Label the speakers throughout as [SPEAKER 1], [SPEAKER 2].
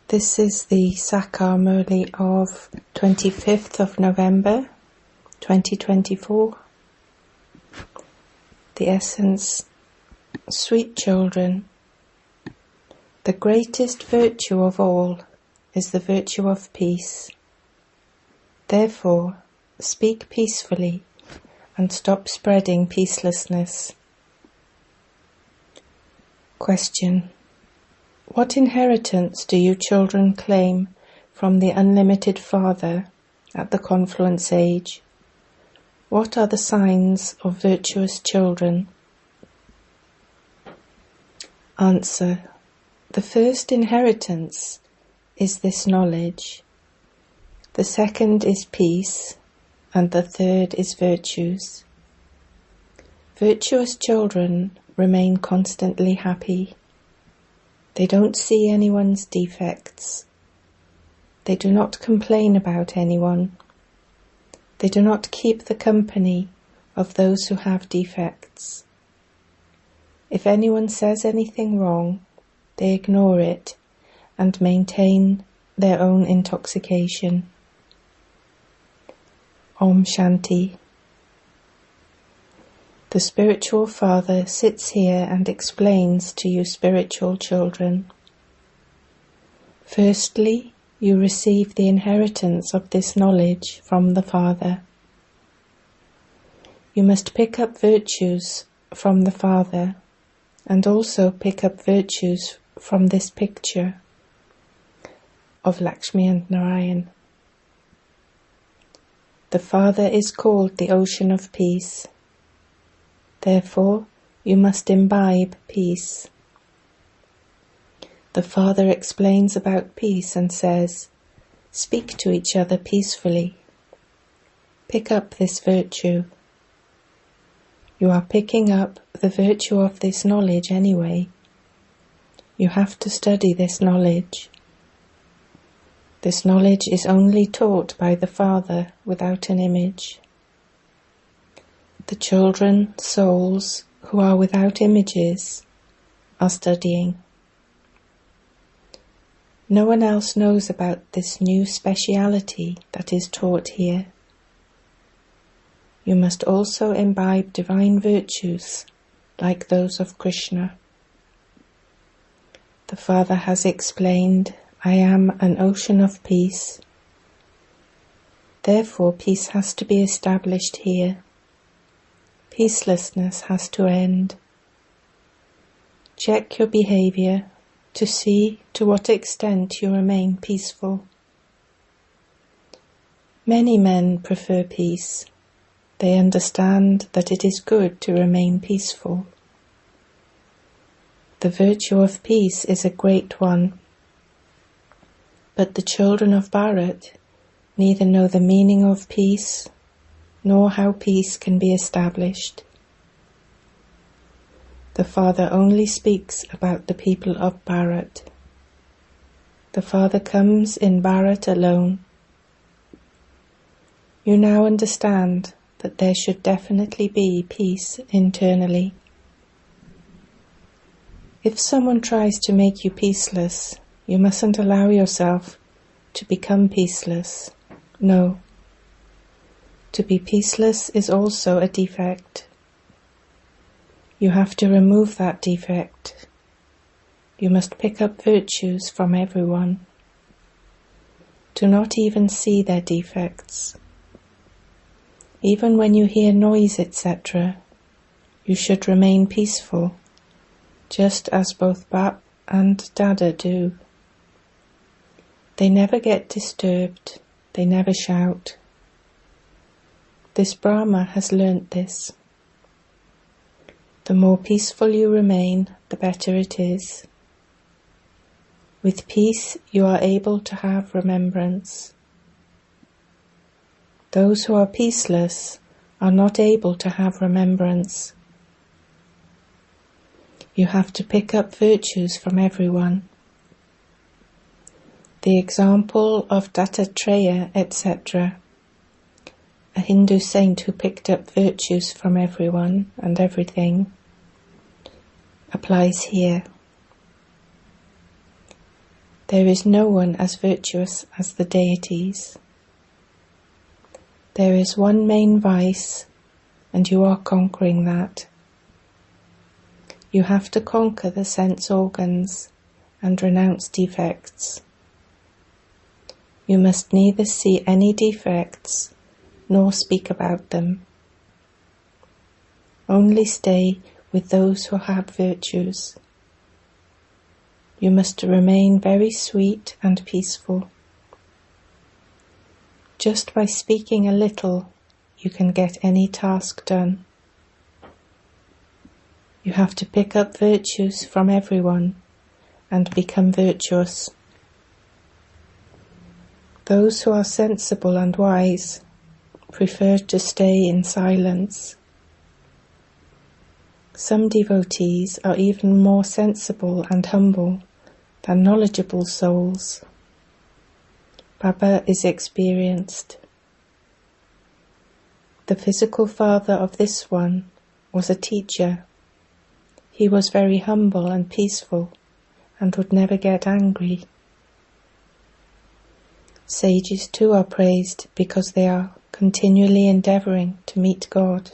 [SPEAKER 1] This is the Sakar Murli of 25th of November 2024. The essence: sweet children, the greatest virtue of all is the virtue of peace. Therefore, speak peacefully and stop spreading peacelessness. Question: what inheritance do you children claim from the unlimited Father at the confluence age? What are the signs of virtuous children? Answer: the first inheritance is this knowledge. The second is peace, and the third is virtues. Virtuous children remain constantly happy. They don't see anyone's defects. They do not complain about anyone. They do not keep the company of those who have defects. If anyone says anything wrong, they ignore it and maintain their own intoxication. Om Shanti. The spiritual father sits here and explains to you spiritual children. Firstly, you receive the inheritance of this knowledge from the Father. You must pick up virtues from the Father and also pick up virtues from this picture of Lakshmi and Narayan. The Father is called the Ocean of Peace. Therefore, you must imbibe peace. The Father explains about peace and says, speak to each other peacefully. Pick up this virtue. You are picking up the virtue of this knowledge anyway. You have to study this knowledge. This knowledge is only taught by the Father without an image. The children, souls, who are without images, are studying. No one else knows about this new speciality that is taught here. You must also imbibe divine virtues like those of Krishna. The Father has explained, I am an ocean of peace. Therefore, peace has to be established here. Peacelessness has to end. Check your behavior to see to what extent you remain peaceful. Many men prefer peace. They understand that it is good to remain peaceful. The virtue of peace is a great one. But the children of Bharat neither know the meaning of peace nor how peace can be established. The Father only speaks about the people of Bharat. The Father comes in Bharat alone. You now understand that there should definitely be peace internally. If someone tries to make you peaceless, you mustn't allow yourself to become peaceless. No. To be peaceless is also a defect. You have to remove that defect. You must pick up virtues from everyone. Do not even see their defects. Even when you hear noise, etc., you should remain peaceful, just as both Bap and Dada do. They never get disturbed, they never shout. This Brahma has learnt this. The more peaceful you remain, the better it is. With peace, you are able to have remembrance. Those who are peaceless are not able to have remembrance. You have to pick up virtues from everyone. The example of Dattatreya, etc., a Hindu saint who picked up virtues from everyone and everything, applies here. There is no one as virtuous as the deities. There is one main vice, and you are conquering that. You have to conquer the sense organs and renounce defects. You must neither see any defects nor speak about them. Only stay with those who have virtues. You must remain very sweet and peaceful. Just by speaking a little, you can get any task done. You have to pick up virtues from everyone and become virtuous. Those who are sensible and wise prefer to stay in silence. Some devotees are even more sensible and humble than knowledgeable souls. Baba is experienced. The physical father of this one was a teacher. He was very humble and peaceful and would never get angry. Sages too are praised because they are continually endeavouring to meet God.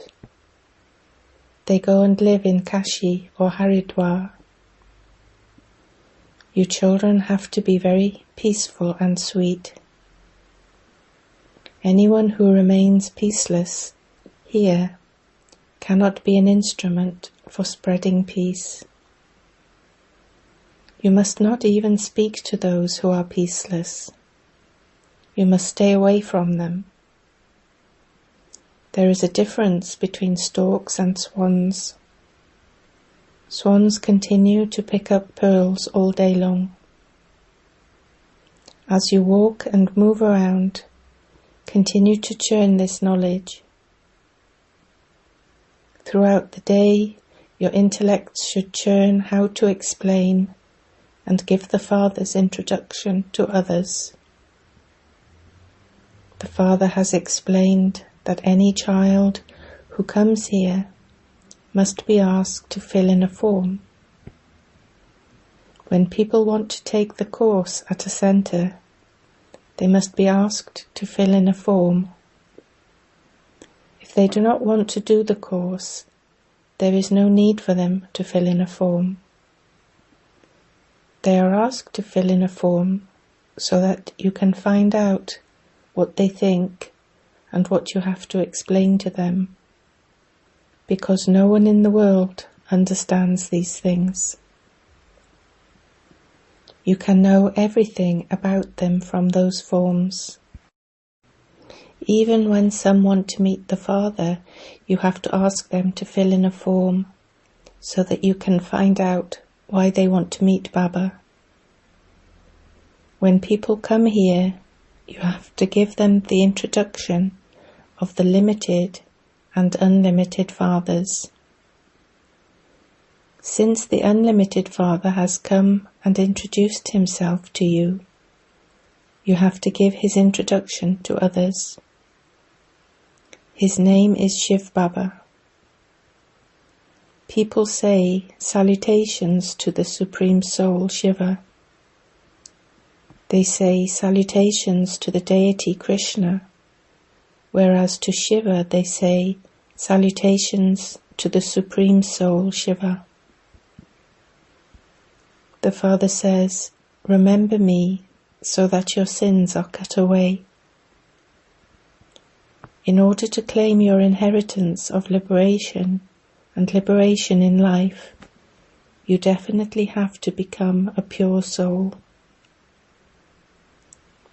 [SPEAKER 1] They go and live in Kashi or Haridwar. You children have to be very peaceful and sweet. Anyone who remains peaceless here cannot be an instrument for spreading peace. You must not even speak to those who are peaceless. You must stay away from them. There is a difference between storks and swans. Swans continue to pick up pearls all day long. As you walk and move around, continue to churn this knowledge. Throughout the day, your intellect should churn how to explain and give the Father's introduction to others. The Father has explained that any child who comes here must be asked to fill in a form. When people want to take the course at a centre, they must be asked to fill in a form. If they do not want to do the course, there is no need for them to fill in a form. They are asked to fill in a form so that you can find out what they think and what you have to explain to them, because no one in the world understands these things. You can know everything about them from those forms. Even when some want to meet the Father, you have to ask them to fill in a form so that you can find out why they want to meet Baba. When people come here, you have to give them the introduction of the limited and unlimited fathers. Since the unlimited Father has come and introduced himself to you, you have to give his introduction to others. His name is Shivbaba. People say salutations to the Supreme Soul Shiva. They say salutations to the deity Krishna, whereas to Shiva they say salutations to the Supreme Soul Shiva. The Father says, "Remember me so that your sins are cut away." In order to claim your inheritance of liberation and liberation in life, you definitely have to become a pure soul.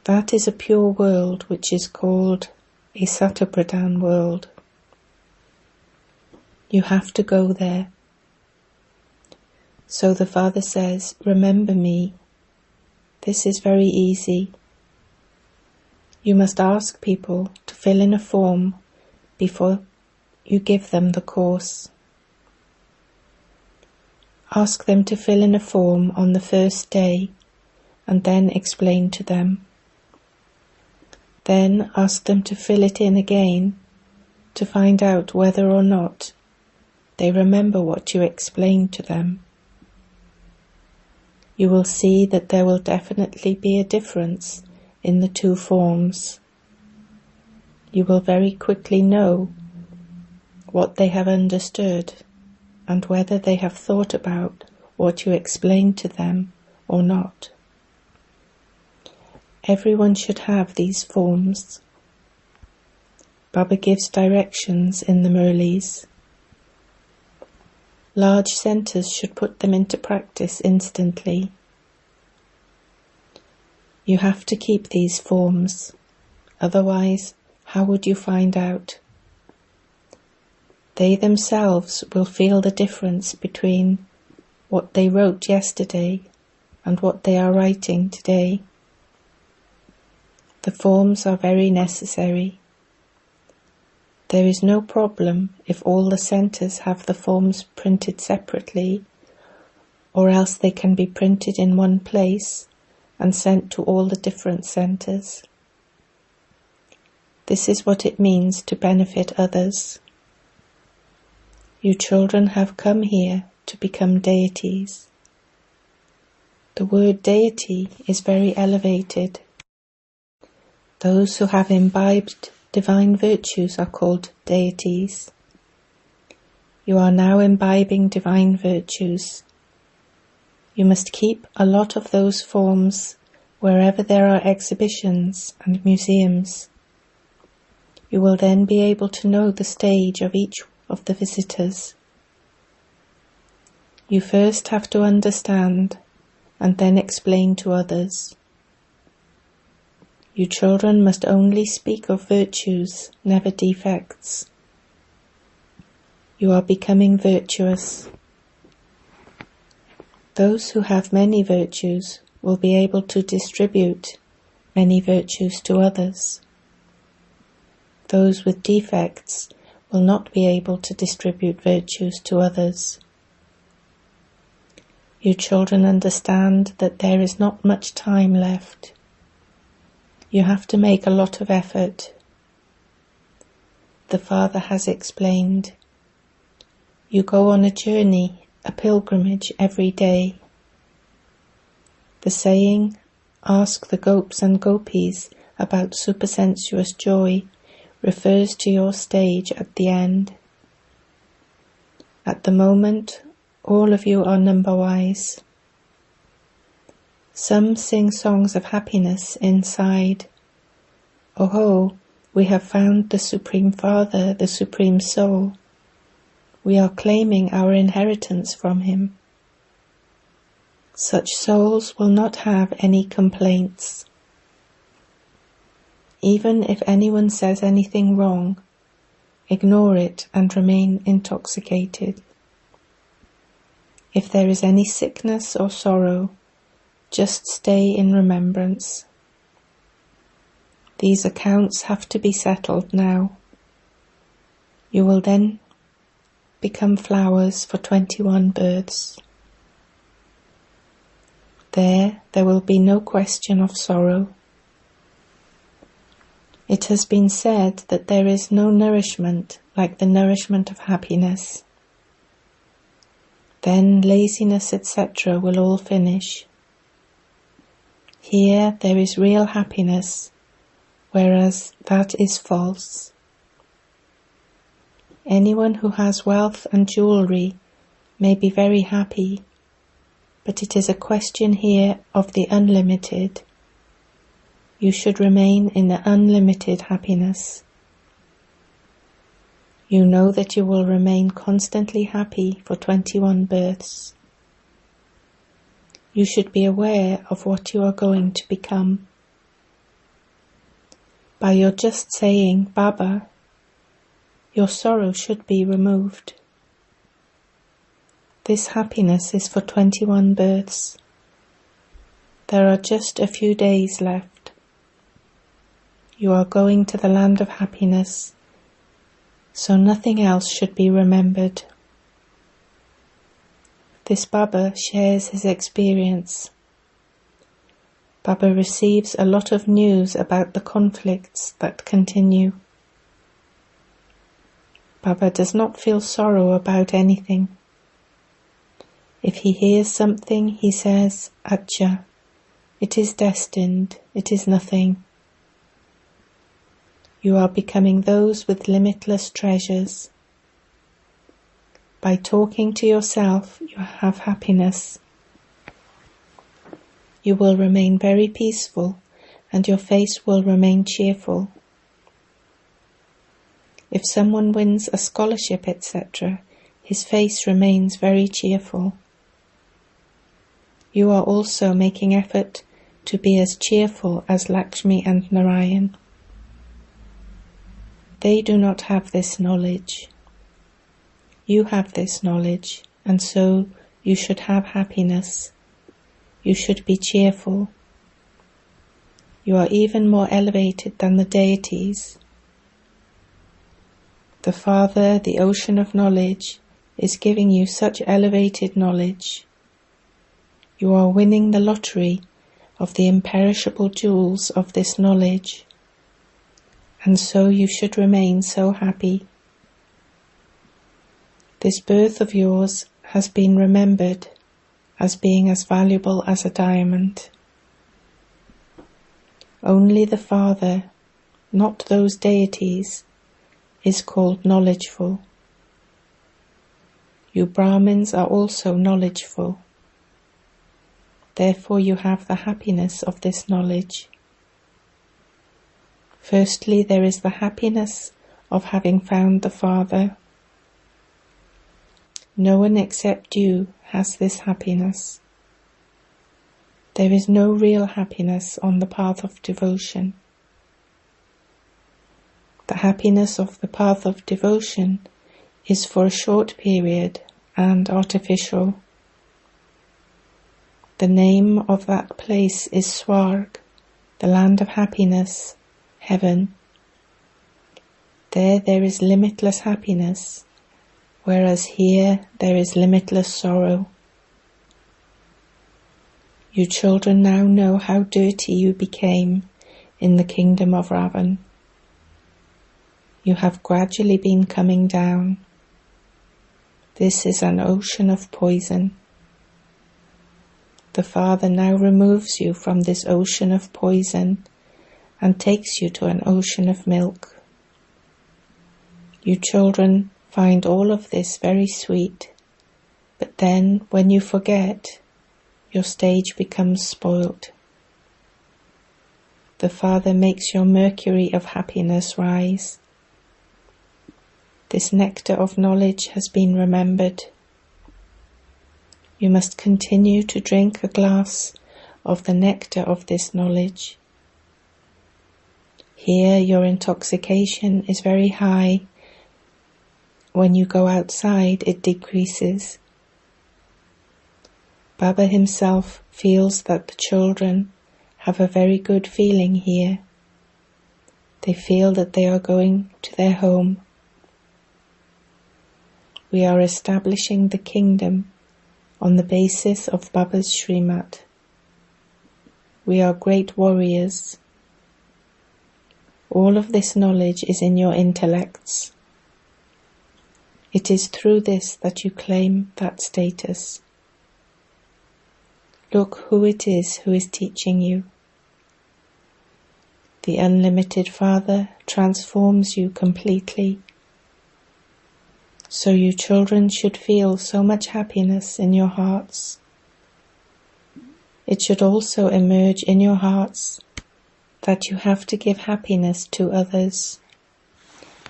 [SPEAKER 1] That is a pure world which is called a Satapradhan world. You have to go there. So the Father says, "Remember me." This is very easy. You must ask people to fill in a form before you give them the course. Ask them to fill in a form on the first day and then explain to them. Then ask them to fill it in again to find out whether or not they remember what you explained to them. you will see that there will definitely be a difference in the two forms. You will very quickly know what they have understood and whether they have thought about what you explained to them or not. Everyone should have these forms. Baba gives directions in the Murlis. Large centres should put them into practice instantly. You have to keep these forms, otherwise how would you find out? They themselves will feel the difference between what they wrote yesterday and what they are writing today. The forms are very necessary. There is no problem if all the centres have the forms printed separately, or else they can be printed in one place and sent to all the different centres. This is what it means to benefit others. You children have come here to become deities. The word deity is very elevated. Those who have imbibed divine virtues are called deities. You are now imbibing divine virtues. You must keep a lot of those forms wherever there are exhibitions and museums. You will then be able to know the stage of each of the visitors. You first have to understand and then explain to others. You children must only speak of virtues, never defects. You are becoming virtuous. Those who have many virtues will be able to distribute many virtues to others. Those with defects will not be able to distribute virtues to others. You children understand that there is not much time left. You have to make a lot of effort. The Father has explained. You go on a journey, a pilgrimage every day. The saying, ask the gopis and gopis about supersensuous joy, refers to your stage at the end. At the moment, all of you are number-wise. Some sing songs of happiness inside. Oh, we have found the Supreme Father, the Supreme Soul. We are claiming our inheritance from him. Such souls will not have any complaints. Even if anyone says anything wrong, ignore it and remain intoxicated. If there is any sickness or sorrow, just stay in remembrance. These accounts have to be settled now. You will then become flowers for 21 births. There will be no question of sorrow. It has been said that there is no nourishment like the nourishment of happiness. Then laziness, etc. will all finish. Here there is real happiness, whereas that is false. Anyone who has wealth and jewelry may be very happy, but it is a question here of the unlimited. You should remain in the unlimited happiness. You know that you will remain constantly happy for 21 births. You should be aware of what you are going to become. By your just saying, Baba, your sorrow should be removed. This happiness is for 21 births. There are just a few days left. You are going to the land of happiness, so nothing else should be remembered. This Baba shares his experience. Baba receives a lot of news about the conflicts that continue. Baba does not feel sorrow about anything. If he hears something, he says, Acha, it is destined, it is nothing. You are becoming those with limitless treasures. By talking to yourself, you have happiness. You will remain very peaceful, and your face will remain cheerful. If someone wins a scholarship, etc., his face remains very cheerful. You are also making effort to be as cheerful as Lakshmi and Narayan. They do not have this knowledge. You have this knowledge, and so you should have happiness. You should be cheerful. You are even more elevated than the deities. The Father, the ocean of knowledge, is giving you such elevated knowledge. You are winning the lottery of the imperishable jewels of this knowledge, and so you should remain so happy. This birth of yours has been remembered as being as valuable as a diamond. Only the Father, not those deities, is called knowledgeful. You Brahmins are also knowledgeful. Therefore you have the happiness of this knowledge. Firstly, there is the happiness of having found the Father. No one except you has this happiness. There is no real happiness on the path of devotion. The happiness of the path of devotion is for a short period and artificial. The name of that place is Swarg, the land of happiness, heaven. There is limitless happiness, whereas here there is limitless sorrow. You children now know how dirty you became in the kingdom of Ravan. You have gradually been coming down. This is an ocean of poison. The Father now removes you from this ocean of poison and takes you to an ocean of milk. You children find all of this very sweet, but then when you forget, your stage becomes spoilt. The Father makes your mercury of happiness rise. This nectar of knowledge has been remembered. You must continue to drink a glass of the nectar of this knowledge. Here your intoxication is very high. When you go outside, it decreases. Baba himself feels that the children have a very good feeling here. They feel that they are going to their home. We are establishing the kingdom on the basis of Baba's Srimat. We are great warriors. All of this knowledge is in your intellects. It is through this that you claim that status. Look who it is who is teaching you. The unlimited Father transforms you completely. So you children should feel so much happiness in your hearts. It should also emerge in your hearts that you have to give happiness to others.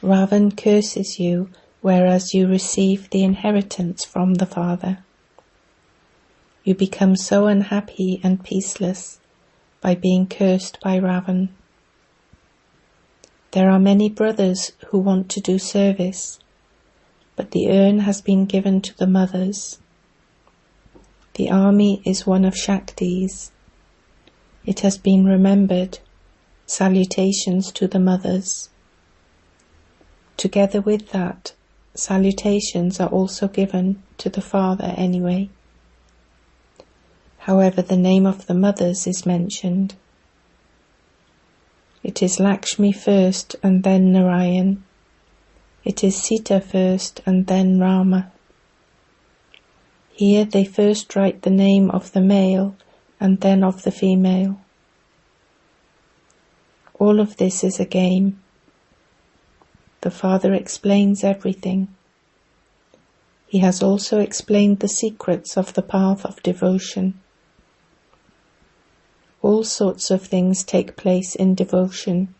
[SPEAKER 1] Ravan curses you, whereas you receive the inheritance from the Father. You become so unhappy and peaceless by being cursed by Ravan. There are many brothers who want to do service, but the urn has been given to the mothers. The army is one of Shaktis. It has been remembered. Salutations to the mothers. Together with that, salutations are also given to the Father anyway. However, the name of the mothers is mentioned. It is Lakshmi first and then Narayan. It is Sita first and then Rama. Here they first write the name of the male and then of the female. All of this is a game. The Father explains everything. He has also explained the secrets of the path of devotion. All sorts of things take place in devotion.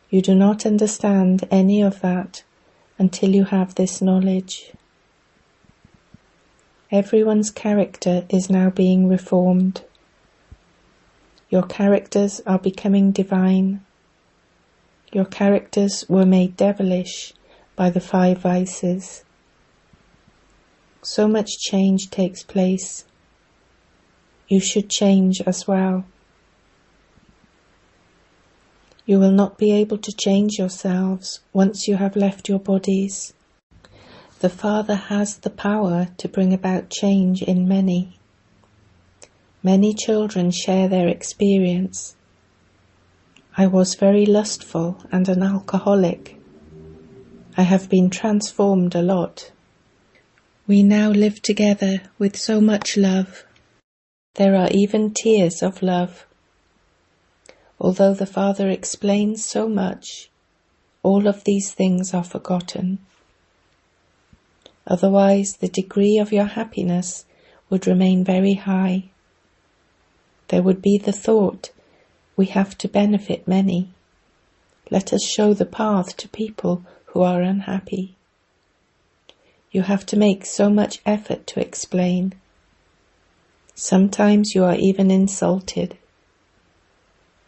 [SPEAKER 1] You do not understand any of that until you have this knowledge. Everyone's character is now being reformed. Your characters are becoming divine. Your characters were made devilish by the 5 vices. So much change takes place. You should change as well. You will not be able to change yourselves once you have left your bodies. The Father has the power to bring about change in many. Many children share their experience. I was very lustful and an alcoholic. I have been transformed a lot. We now live together with so much love. There are even tears of love. Although the Father explains so much, all of these things are forgotten. Otherwise, the degree of your happiness would remain very high. There would be the thought, we have to benefit many. Let us show the path to people who are unhappy. You have to make so much effort to explain. Sometimes you are even insulted.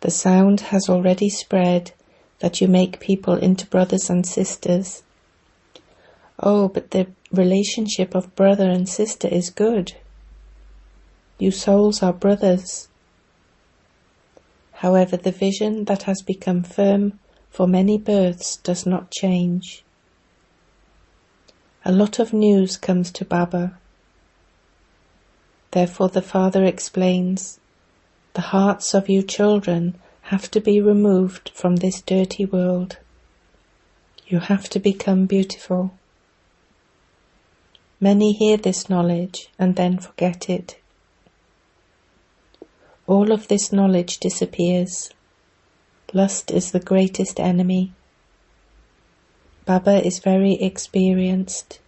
[SPEAKER 1] The sound has already spread that you make people into brothers and sisters. Oh, but the relationship of brother and sister is good. You souls are brothers. However, the vision that has become firm for many births does not change. A lot of news comes to Baba. Therefore the Father explains, the hearts of you children have to be removed from this dirty world. You have to become beautiful. Many hear this knowledge and then forget it. All of this knowledge disappears. Lust is the greatest enemy. Baba is very experienced.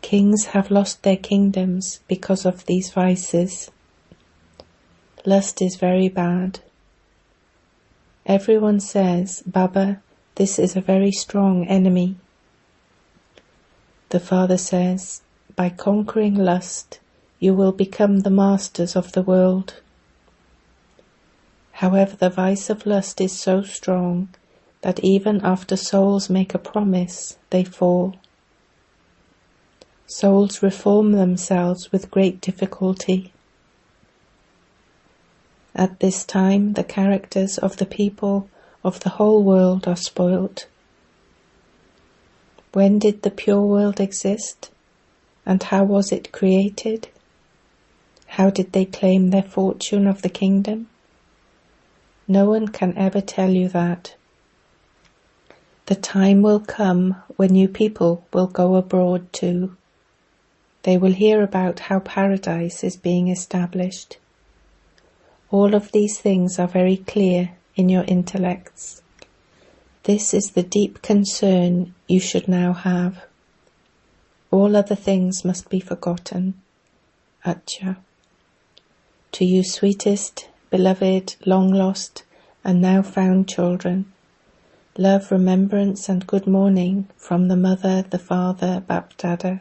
[SPEAKER 1] Kings have lost their kingdoms because of these vices. Lust is very bad. Everyone says, Baba, this is a very strong enemy. The Father says, by conquering lust, you will become the masters of the world. However, the vice of lust is so strong that even after souls make a promise, they fall. Souls reform themselves with great difficulty. At this time, the characters of the people of the whole world are spoilt. When did the pure world exist? And how was it created? How did they claim their fortune of the kingdom? No one can ever tell you that. The time will come when you people will go abroad too. They will hear about how paradise is being established. All of these things are very clear in your intellects. This is the deep concern you should now have. All other things must be forgotten. Acha. To you sweetest, beloved, long-lost, and now found children, love, remembrance, and good morning from the Mother, the Father, BapDada.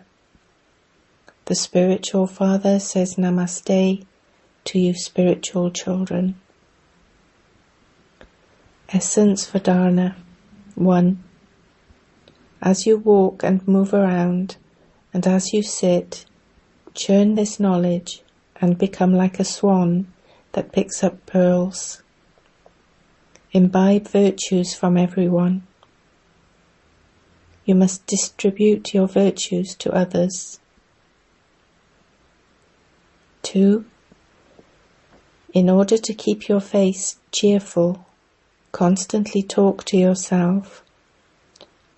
[SPEAKER 1] The Spiritual Father says Namaste to you spiritual children. Essence for Dharna. 1. As you walk and move around, and as you sit, churn this knowledge and become like a swan that picks up pearls. Imbibe virtues from everyone. You must distribute your virtues to others. 2. In order to keep your face cheerful, constantly talk to yourself,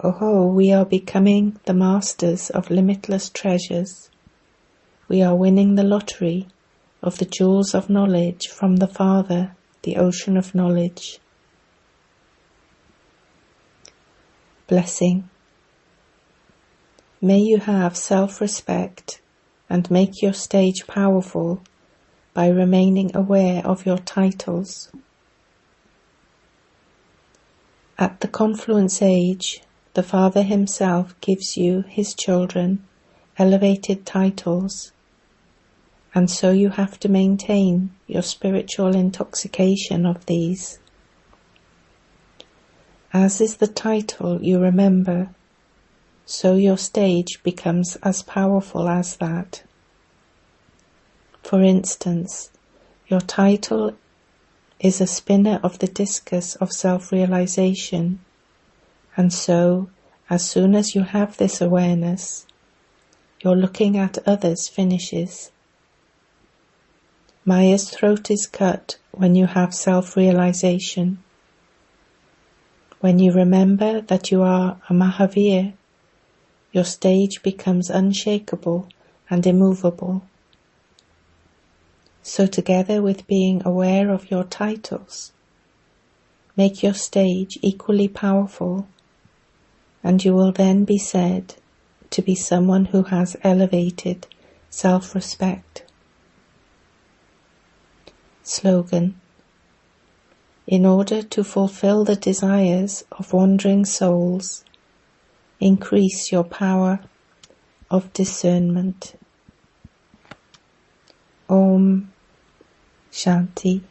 [SPEAKER 1] Oh, we are becoming the masters of limitless treasures. We are winning the lottery of the jewels of knowledge from the Father, the ocean of knowledge. Blessing. May you have self-respect and make your stage powerful by remaining aware of your titles. At the confluence age, the Father himself gives you, his children, elevated titles, and so you have to maintain your spiritual intoxication of these. As is the title you remember, so your stage becomes as powerful as that. For instance, your title is a spinner of the discus of self-realization, and so, as soon as you have this awareness, your looking at others finishes. Maya's throat is cut when you have self-realization. When you remember that you are a Mahavir, your stage becomes unshakable and immovable. So together with being aware of your titles, make your stage equally powerful, and you will then be said to be someone who has elevated self-respect. Slogan. In order to fulfill the desires of wandering souls, increase your power of discernment. Om Shanti.